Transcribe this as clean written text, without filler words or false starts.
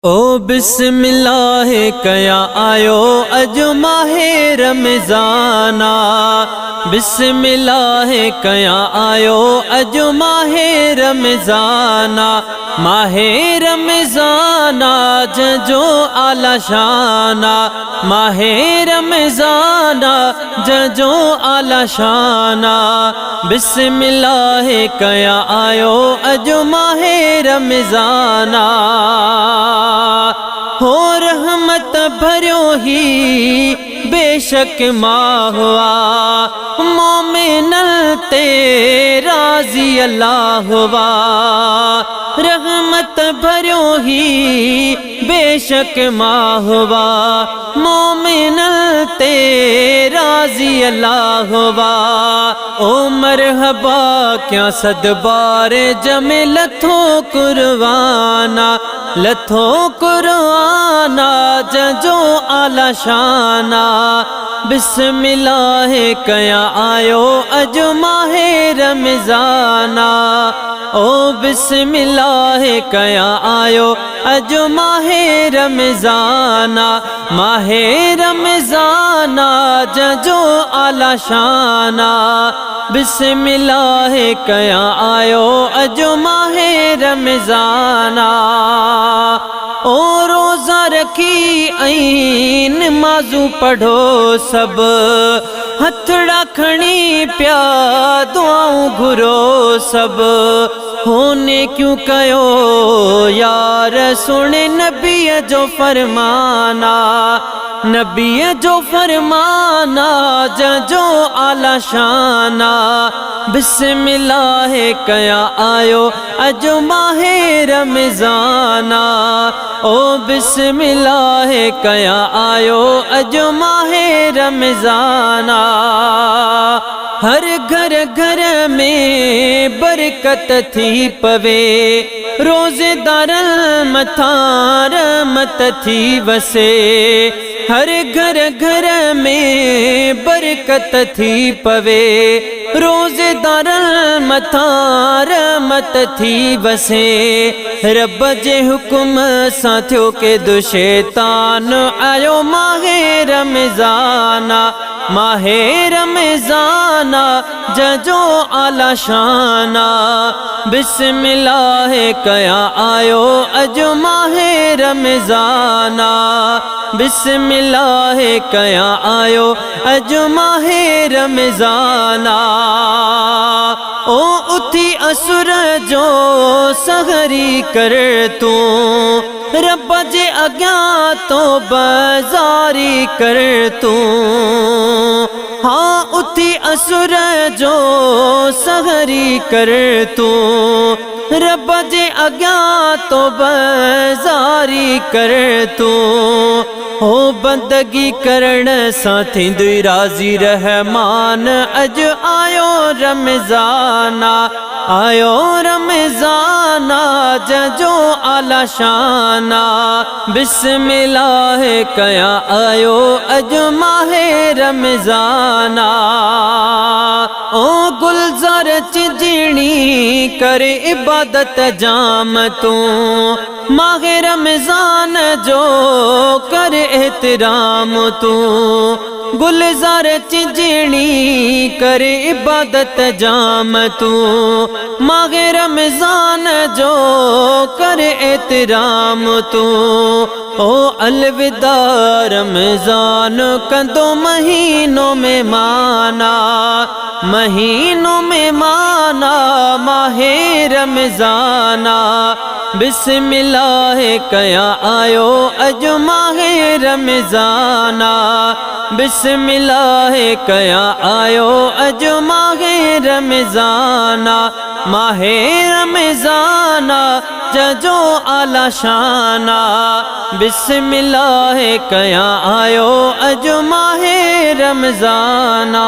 ओ बिस्मिल्लाह कया आयो अज माहे रमज़ाना। बिस्मिल्लाह कया आयो अज माहे रमज़ाना। माहे रमज़ाना जजो आला शाना। माहे रमज़ाना जजो आला शाना। बिस्मिल्लाह कया आयो अज माहे रमज़ाना। हो रहमत भरियो ही बेशक माहवा। मोमिनल ते राज़ी अल्लाह हुआ। रहमत भरियो ही बेशक माहवा। मोमिनल ते राज़ी अल्लाह हुआ। ओ मरहबा क्या सदबार जमे लथो कुर्बाना। लथो कुर्बाना जजो आला शाना। बिस्मिल्लाह कया आयो अज माहे रमज़ाना। ओ बिस्मिल्लाह कया आयो अज माहे रमज़ाना। माहे रमज़ाना जजो आला शाना। बिस्मिल्लाह कया आयो अज माहे रमज़ाना। ओ रोज़ा रखी ऐन नमाज़ू पढ़ो सब। हथड़ा खणी प्या दुआऊं घुरो सब। होने क्यों कयो यार सुने नबी जो फरमाना। नबी जो फरमाना जजो आला शाना। बिस्मिल्लाह कया आयो अज माहे रमज़ाना। ओ बिस्मिल्लाह कया आयो अज माहे रमज़ाना। हर घर घर में बरकत थी पवे। रोज़ेदारन मथा रहमत थी वसे। हर घर घर में बरकत थी पवे। रोज़ेदारन मथा रहमत थी वसे। रब जे हुक्म सां थियो के दो शैतान आयो माहे रमज़ाना। माहे रमज़ाना जजो आला शाना। बिस्मिल्लाह कया आयो अज माहे रमज़ाना। बिस्मिल्लाह कया आयो अज माहे रमज़ाना। ओ उथी असुर जो सहरी कर तू। रब जे अग्यां तो बाज़ारी कर तू। हाँ उथी असुर जो सहरी कर तू। रब जे अग्यां तो बाज़ारी कर तू। हो बंदगी करण सां थींदी राज़ी रहमान। अज आयो रमज़ाना। आयो रमज़ाना जजो आला शाना। बिस्मिल्लाह कया आयो अज माहे रमज़ाना। ओ गुलजार चिजणी कर इबादत जाम तू। माहे रमज़ान जो कर एहतराम तू। गुलजार चिजणी कर इबादत जाम तू। माहे रमज़ान जो कर एहतराम तू। ओ अलविदा रमज़ान कंदो महीनों में माना। महीनों में माना माहे रमज़ाना। बिस्मिल्लाह कया आयो अज माहे रमज़ाना। बिस्मिल्लाह कया आयो अज माहे रमज़ाना। माहे रमज़ाना जजो आला शाना। बिस्मिल्लाह कया आयो अज माहे रमज़ाना।